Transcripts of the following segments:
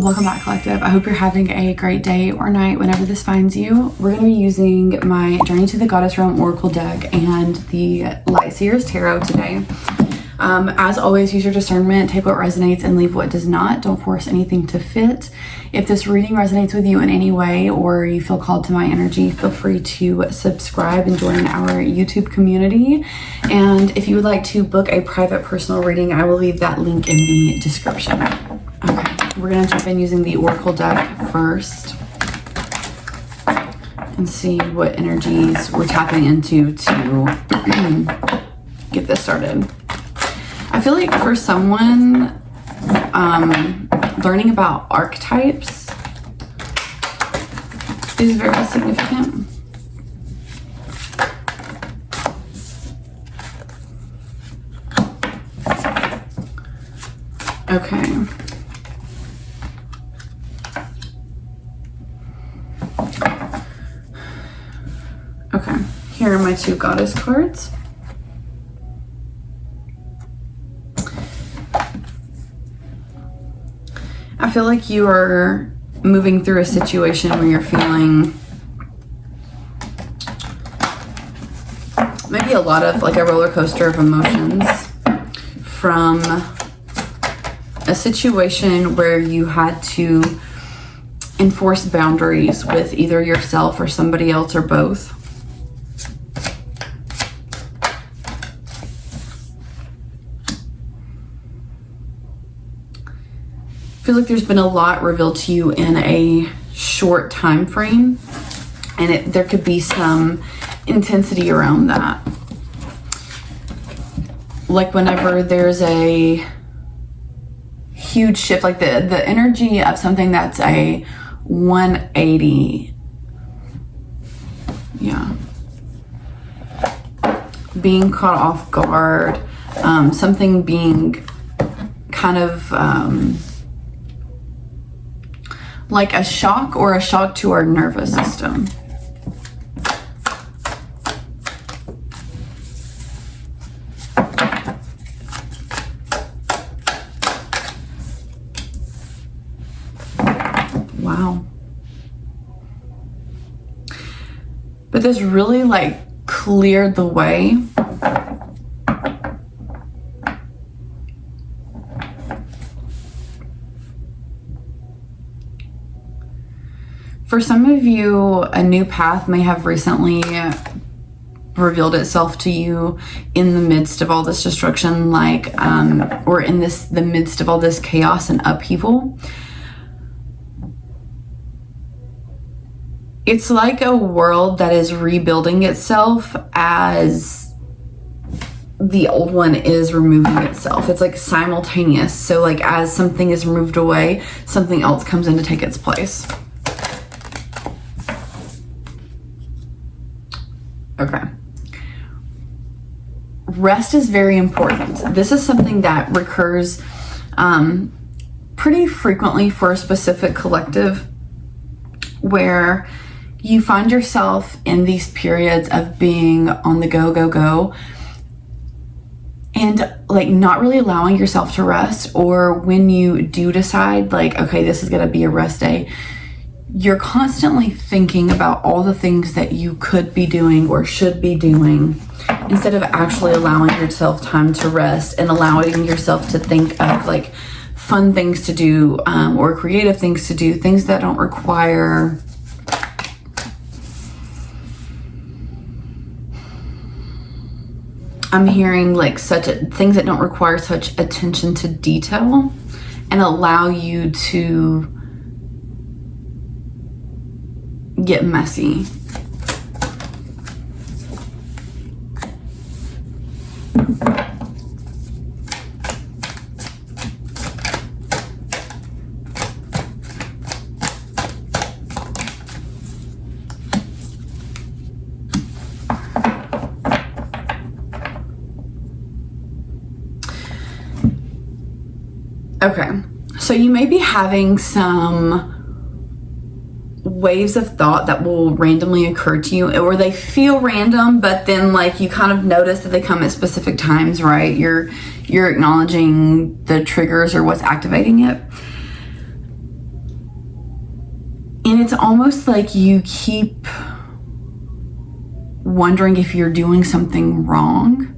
Welcome back, Collective. I hope you're having a great day or night whenever this finds you. We're going to be using my Journey to the Goddess Realm Oracle deck and the Light Seers Tarot today. As always, use your discernment, take what resonates and leave what does not. Don't force anything to fit. If this reading resonates with you in any way or you feel called to my energy, feel free to subscribe and join our YouTube community. And if you would like to book a private personal reading, I will leave that link in the description. Okay. We're going to jump in using the Oracle deck first and see what energies we're tapping into to get this started. I feel like for someone, learning about archetypes is very significant. Okay. Okay, here are my two goddess cards. I feel like you are moving through a situation where you're feeling maybe a lot of like a roller coaster of emotions from a situation where you had to enforce boundaries with either yourself or somebody else or both. I feel like there's been a lot revealed to you in a short time frame, and there could be some intensity around that. Like whenever there's a huge shift, like the energy of something that's a 180. Yeah. Being caught off guard, something being kind of like a shock or a shock to our nervous system. Wow. But this really like cleared the way. For some of you, a new path may have recently revealed itself to you in the midst of all this destruction, like, or in the midst of all this chaos and upheaval. It's like a world that is rebuilding itself as the old one is removing itself. It's like simultaneous. So like as something is removed away, something else comes in to take its place. Okay. Rest is very important. This is something that recurs pretty frequently for a specific collective where you find yourself in these periods of being on the go, and like not really allowing yourself to rest, or when you do decide like, okay, this is gonna be a rest day, you're constantly thinking about all the things that you could be doing or should be doing instead of actually allowing yourself time to rest and allowing yourself to think of like fun things to do or creative things to do, things that don't require I'm hearing like things that don't require such attention to detail and allow you to get messy. Okay, so you may be having some waves of thought that will randomly occur to you, or they feel random, but then like you kind of notice that they come at specific times, right? You're acknowledging the triggers or what's activating it. And it's almost like you keep wondering if you're doing something wrong.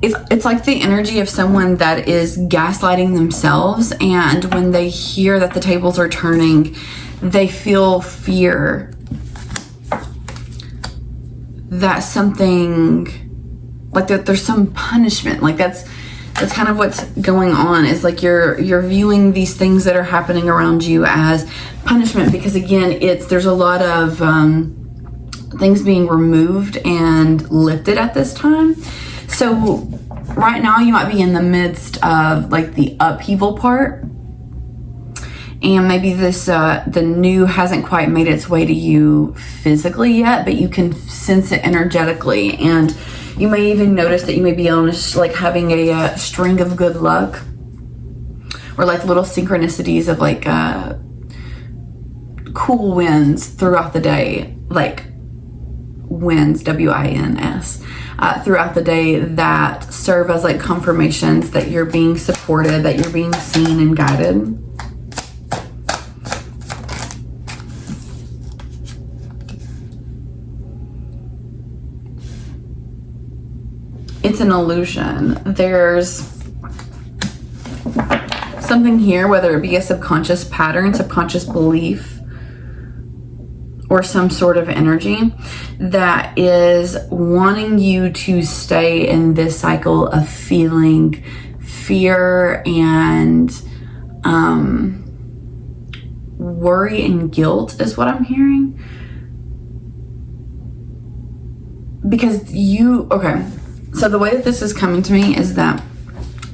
It's like the energy of someone that is gaslighting themselves, and when they hear that the tables are turning, they feel fear that something, like that there's some punishment. Like that's kind of what's going on, is like you're viewing these things that are happening around you as punishment, because again, there's a lot of things being removed and lifted at this time. So right now you might be in the midst of like the upheaval part, and maybe this the new hasn't quite made its way to you physically yet, but you can sense it energetically, and you may even notice that you may be on like having a string of good luck, or like little synchronicities of like cool wins throughout the day, like wins, W-I-N-S, throughout the day that serve as like confirmations that you're being supported, that you're being seen and guided. It's an illusion. There's something here, whether it be a subconscious pattern, subconscious belief, or some sort of energy that is wanting you to stay in this cycle of feeling fear and worry and guilt, is what I'm hearing. Because so the way that this is coming to me is that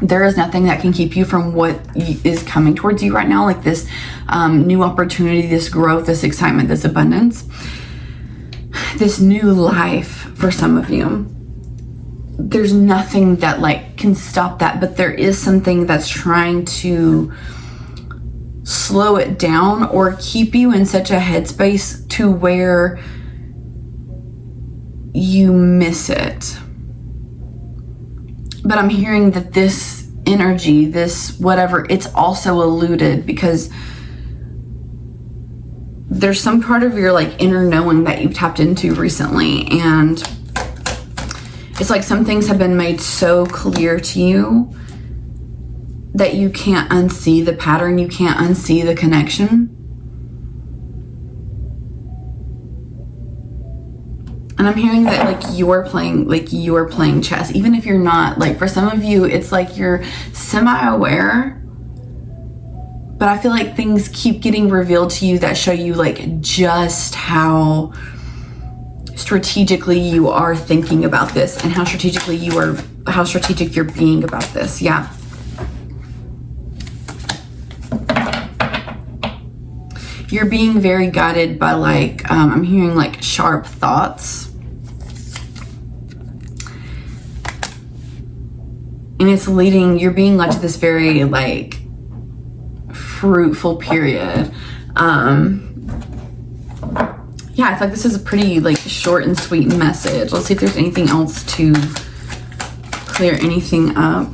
there is nothing that can keep you from what is coming towards you right now, like this new opportunity, this growth, this excitement, this abundance, this new life for some of you. There's nothing that like can stop that, but there is something that's trying to slow it down or keep you in such a headspace to where you miss it. But I'm hearing that this energy, this whatever, it's also eluded because there's some part of your like inner knowing that you've tapped into recently, and it's like some things have been made so clear to you that you can't unsee the pattern, you can't unsee the connection. And I'm hearing that like you're playing chess, even if you're not. Like for some of you, it's like you're semi-aware, but I feel like things keep getting revealed to you that show you like just how strategically you are thinking about this, and how strategic you're being about this. Yeah. You're being very guided by like, I'm hearing like sharp thoughts. And it's you're being led to this very like fruitful period. Yeah, I feel like this is a pretty like short and sweet message. Let's see if there's anything else to clear anything up.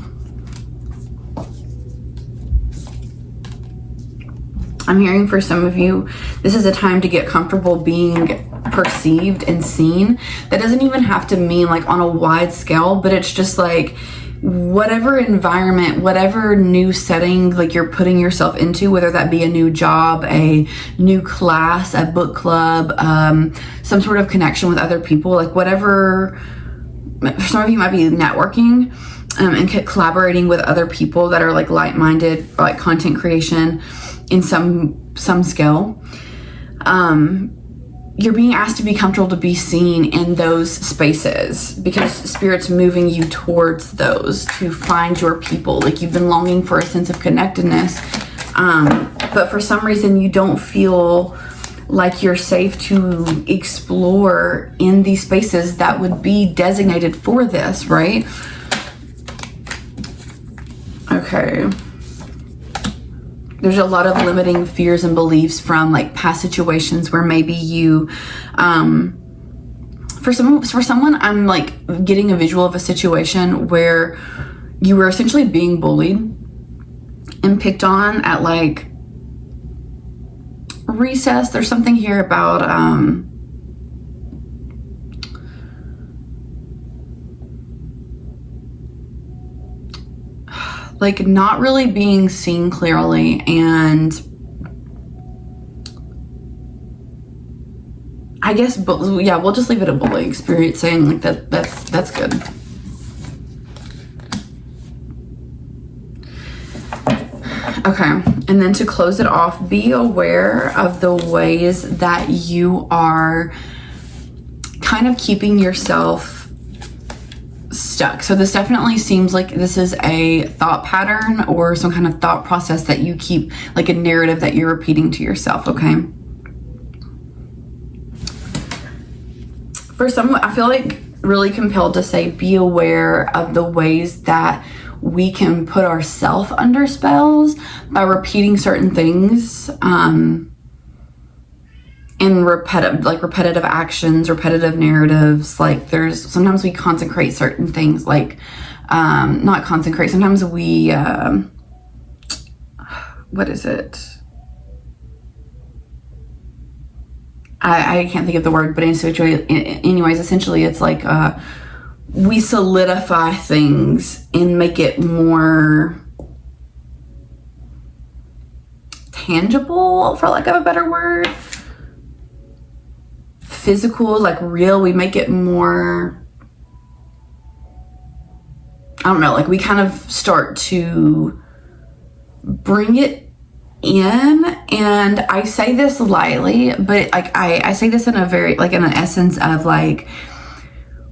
I'm hearing for some of you, this is a time to get comfortable being perceived and seen. That doesn't even have to mean like on a wide scale, but it's just like whatever environment, whatever new setting like you're putting yourself into, whether that be a new job, a new class, a book club, some sort of connection with other people, like whatever. For some of you might be networking and collaborating with other people that are like like-minded, like content creation in some scale. You're being asked to be comfortable to be seen in those spaces because Spirit's moving you towards those to find your people. Like you've been longing for a sense of connectedness, but for some reason you don't feel like you're safe to explore in these spaces that would be designated for this, right? Okay. There's a lot of limiting fears and beliefs from like past situations where maybe you, for someone, I'm like getting a visual of a situation where you were essentially being bullied, and picked on at like recess. There's something here about like not really being seen clearly, and I guess, but yeah, we'll just leave it a bullying experience, saying like that's good. Okay, and then to close it off, be aware of the ways that you are kind of keeping yourself stuck. So this definitely seems like this is a thought pattern or some kind of thought process that you keep, like a narrative that you're repeating to yourself, okay? For some, I feel like really compelled to say be aware of the ways that we can put ourselves under spells by repeating certain things in repetitive actions, repetitive narratives. Like there's sometimes we consecrate certain things, like not consecrate, sometimes we what is it, I can't think of the word, but anyways, essentially it's like we solidify things and make it more tangible, for lack of a better word. Physical, like real. We make it more, I don't know, like we kind of start to bring it in. And I say this lightly, but like I say this in a very, like in an essence of like,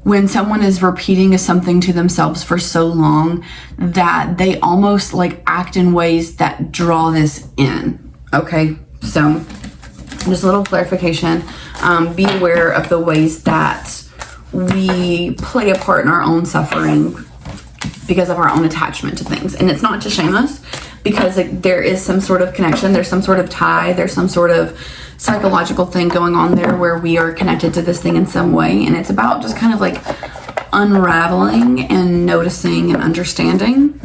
when someone is repeating something to themselves for so long that they almost like act in ways that draw this in. Okay, so just a little clarification. Be aware of the ways that we play a part in our own suffering because of our own attachment to things. And it's not to shame us, because like, there is some sort of connection, there's some sort of tie, there's some sort of psychological thing going on there where we are connected to this thing in some way. And it's about just kind of like unraveling and noticing and understanding.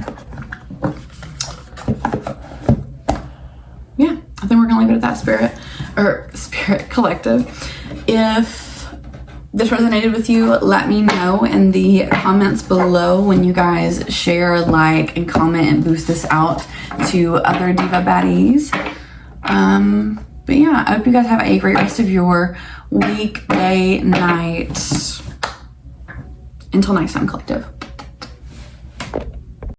Yeah, I think we're gonna leave it at that, Spirit Collective. If this resonated with you, let me know in the comments below when you guys share, like, and comment and boost this out to other Diva Baddies. But yeah, I hope you guys have a great rest of your week, day, night. Until next time, Collective.